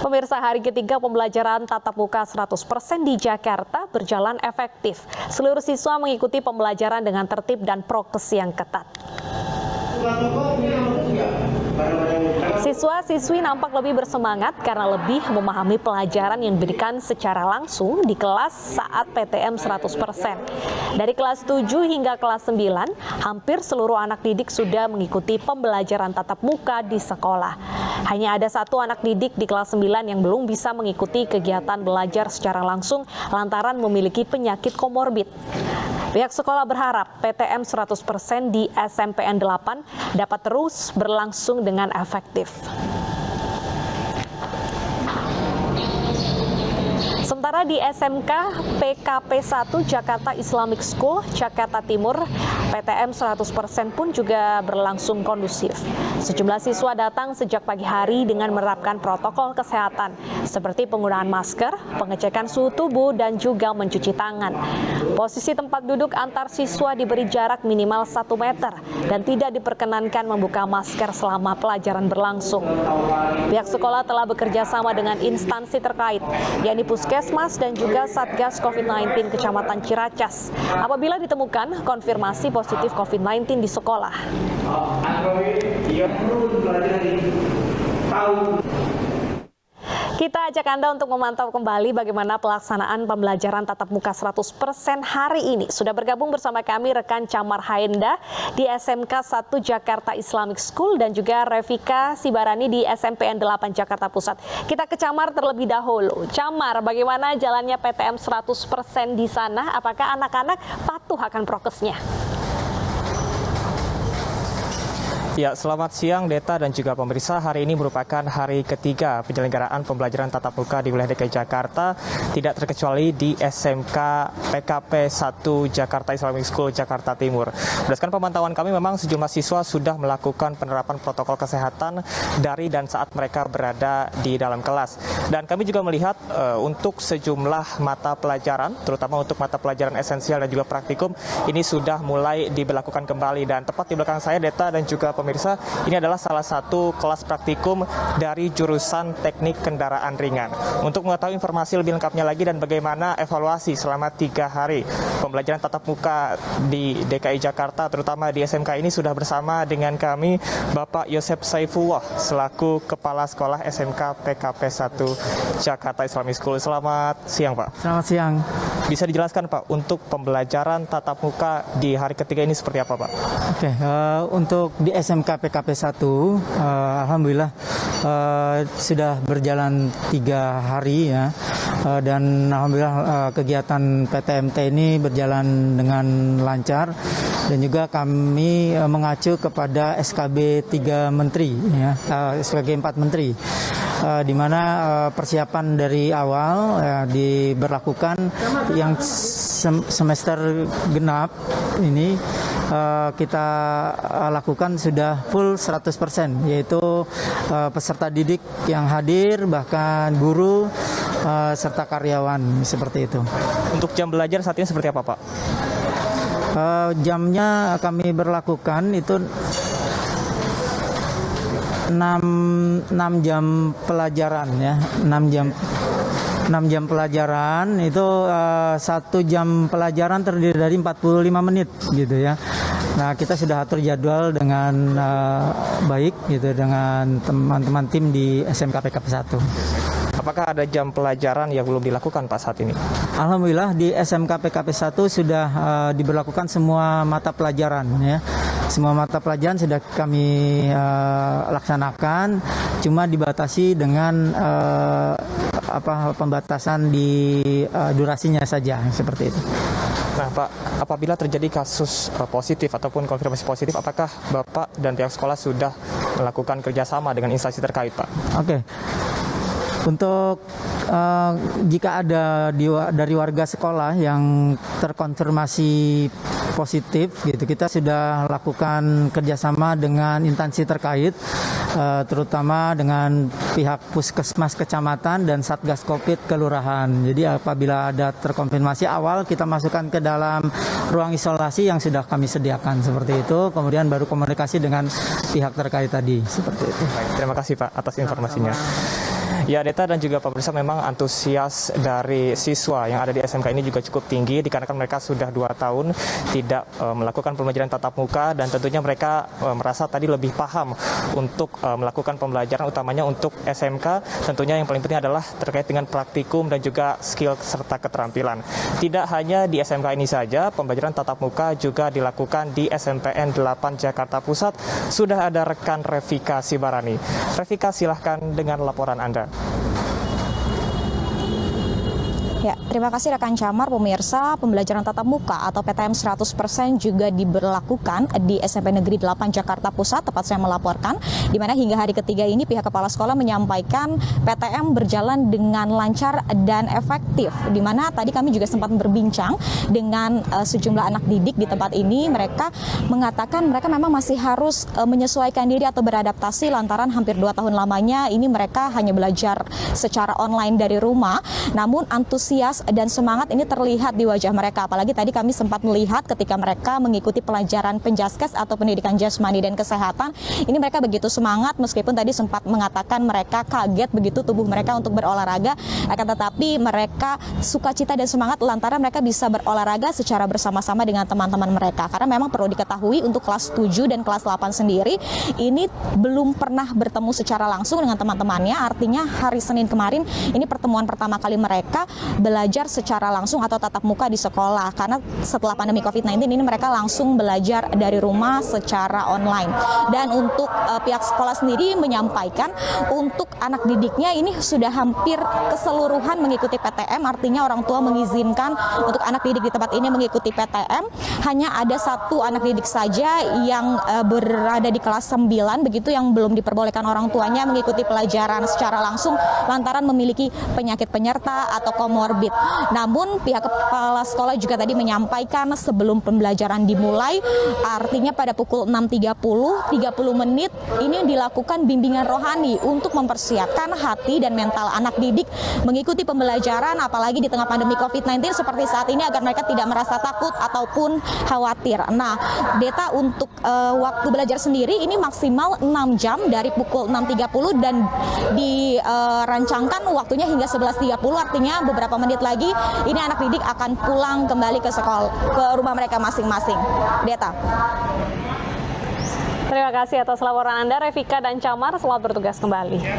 Pemirsa, hari ketiga pembelajaran tatap muka 100% di Jakarta berjalan efektif. Seluruh siswa mengikuti pembelajaran dengan tertib dan prokes yang ketat. Siswa-siswi nampak lebih bersemangat karena lebih memahami pelajaran yang diberikan secara langsung di kelas saat PTM 100%. Dari kelas 7 hingga kelas 9, hampir seluruh anak didik sudah mengikuti pembelajaran tatap muka di sekolah. Hanya ada satu anak didik di kelas 9 yang belum bisa mengikuti kegiatan belajar secara langsung lantaran memiliki penyakit komorbid. Pihak sekolah berharap PTM 100% di SMPN 8 dapat terus berlangsung dengan efektif. Sementara di SMK PKP 1 Jakarta Islamic School, Jakarta Timur, PTM 100% pun juga berlangsung kondusif. Sejumlah siswa datang sejak pagi hari dengan menerapkan protokol kesehatan, seperti penggunaan masker, pengecekan suhu tubuh, dan juga mencuci tangan. Posisi tempat duduk antar siswa diberi jarak minimal 1 meter dan tidak diperkenankan membuka masker selama pelajaran berlangsung. Pihak sekolah telah bekerja sama dengan instansi terkait, yakni Puskesmas dan juga Satgas COVID-19 Kecamatan Ciracas apabila ditemukan konfirmasi positif COVID-19 di sekolah. Kita ajak Anda untuk memantau kembali bagaimana pelaksanaan pembelajaran tatap muka 100% hari ini. Sudah bergabung bersama kami rekan Camar Haenda di SMK 1 Jakarta Islamic School dan juga Revika Sibarani di SMPN 8 Jakarta Pusat. Kita ke Camar terlebih dahulu. Camar, bagaimana jalannya PTM 100% di sana? Apakah anak-anak patuh akan prokesnya? Ya, selamat siang Deta dan juga pemirsa. Hari ini merupakan hari ketiga penyelenggaraan pembelajaran tatap muka di wilayah DKI Jakarta, tidak terkecuali di SMK PKP 1 Jakarta Islamic School Jakarta Timur. Berdasarkan pemantauan kami, memang sejumlah siswa sudah melakukan penerapan protokol kesehatan dari dan saat mereka berada di dalam kelas. Dan kami juga melihat untuk sejumlah mata pelajaran, terutama untuk mata pelajaran esensial dan juga praktikum, ini sudah mulai diberlakukan kembali. Dan tepat di belakang saya, Deta dan juga pemirsa, ini adalah salah satu kelas praktikum dari jurusan teknik kendaraan ringan. Untuk mengetahui informasi lebih lengkapnya lagi dan bagaimana evaluasi selama 3 hari pembelajaran tatap muka di DKI Jakarta, terutama di SMK ini, sudah bersama dengan kami Bapak Yosep Saifullah selaku Kepala Sekolah SMK PKP 1 Jakarta Islamic School. Selamat siang, Pak. Selamat siang. Bisa dijelaskan, Pak, untuk pembelajaran tatap muka di hari ketiga ini seperti apa, Pak? Oke, untuk di SMK PKP 1, alhamdulillah sudah berjalan 3 hari ya, dan alhamdulillah kegiatan PTMT ini berjalan dengan lancar dan juga kami mengacu kepada SKB 3 Menteri ya, SKB 4 Menteri. Di mana persiapan dari awal diberlakukan yang semester genap ini kita lakukan sudah full 100%, yaitu peserta didik yang hadir, bahkan guru serta karyawan, seperti itu. Untuk jam belajar saat ini seperti apa, Pak? Jamnya kami berlakukan itu 6 jam pelajaran ya, 6 jam pelajaran itu 1 jam pelajaran terdiri dari 45 menit gitu ya. Nah, kita sudah atur jadwal dengan baik gitu dengan teman-teman tim di SMK PKP 1. Apakah ada jam pelajaran yang belum dilakukan, Pak, saat ini? Alhamdulillah di SMK PKP 1 sudah diberlakukan semua mata pelajaran ya. Semua mata pelajaran sudah kami laksanakan, cuma dibatasi dengan pembatasan di durasinya saja, seperti itu. Nah, Pak, apabila terjadi kasus positif ataupun konfirmasi positif, apakah Bapak dan pihak sekolah sudah melakukan kerjasama dengan instansi terkait, Pak? Oke. Untuk jika ada dari warga sekolah yang terkonfirmasi positif gitu, kita sudah lakukan kerjasama dengan instansi terkait, terutama dengan pihak Puskesmas Kecamatan dan Satgas Covid Kelurahan. Jadi apabila ada terkonfirmasi awal, kita masukkan ke dalam ruang isolasi yang sudah kami sediakan, seperti itu. Kemudian baru komunikasi dengan pihak terkait tadi, seperti itu. Baik, terima kasih, Pak, atas informasinya. Ya, Deta dan juga pemirsa, memang antusias dari siswa yang ada di SMK ini juga cukup tinggi dikarenakan mereka sudah 2 tahun tidak melakukan pembelajaran tatap muka, dan tentunya mereka merasa tadi lebih paham untuk melakukan pembelajaran, utamanya untuk SMK. Tentunya yang paling penting adalah terkait dengan praktikum dan juga skill serta keterampilan. Tidak hanya di SMK ini saja, pembelajaran tatap muka juga dilakukan di SMPN 8 Jakarta Pusat. Sudah ada rekan Revika Sibarani. Revika, silahkan dengan laporan Anda. Ya, terima kasih rekan Camar. Pemirsa, pembelajaran tatap muka atau PTM 100% juga diberlakukan di SMP Negeri 8 Jakarta Pusat, tempat saya melaporkan, di mana hingga hari ketiga ini pihak kepala sekolah menyampaikan PTM berjalan dengan lancar dan efektif, di mana tadi kami juga sempat berbincang dengan sejumlah anak didik di tempat ini. Mereka mengatakan mereka memang masih harus menyesuaikan diri atau beradaptasi lantaran hampir 2 tahun lamanya ini mereka hanya belajar secara online dari rumah. Namun antusias dan semangat ini terlihat di wajah mereka. Apalagi tadi kami sempat melihat ketika mereka mengikuti pelajaran penjaskes atau pendidikan jasmani dan kesehatan. Ini mereka begitu semangat, meskipun tadi sempat mengatakan mereka kaget begitu tubuh mereka untuk berolahraga. Akan tetapi mereka sukacita dan semangat lantaran mereka bisa berolahraga secara bersama-sama dengan teman-teman mereka. Karena memang perlu diketahui untuk kelas 7 dan kelas 8 sendiri ini belum pernah bertemu secara langsung dengan teman-temannya. Artinya hari Senin kemarin ini pertemuan pertama kali mereka belajar secara langsung atau tatap muka di sekolah, karena setelah pandemi COVID-19 ini mereka langsung belajar dari rumah secara online. Dan untuk pihak sekolah sendiri menyampaikan untuk anak didiknya ini sudah hampir keseluruhan mengikuti PTM, artinya orang tua mengizinkan untuk anak didik di tempat ini mengikuti PTM. Hanya ada 1 anak didik saja yang berada di kelas 9 begitu yang belum diperbolehkan orang tuanya mengikuti pelajaran secara langsung lantaran memiliki penyakit penyerta atau komorbid. Namun pihak kepala sekolah juga tadi menyampaikan sebelum pembelajaran dimulai, artinya pada pukul 6.30, 30 menit ini dilakukan bimbingan rohani untuk mempersiapkan hati dan mental anak didik mengikuti pembelajaran, apalagi di tengah pandemi COVID-19 seperti saat ini, agar mereka tidak merasa takut ataupun khawatir. Nah, Deta, untuk waktu belajar sendiri ini maksimal 6 jam dari pukul 6.30 dan dirancangkan waktunya hingga 11.30, artinya beberapa menit lagi ini anak didik akan pulang kembali ke sekolah, ke rumah mereka masing-masing. Deta. Terima kasih atas laporan Anda, Revika dan Camar. Selamat bertugas kembali.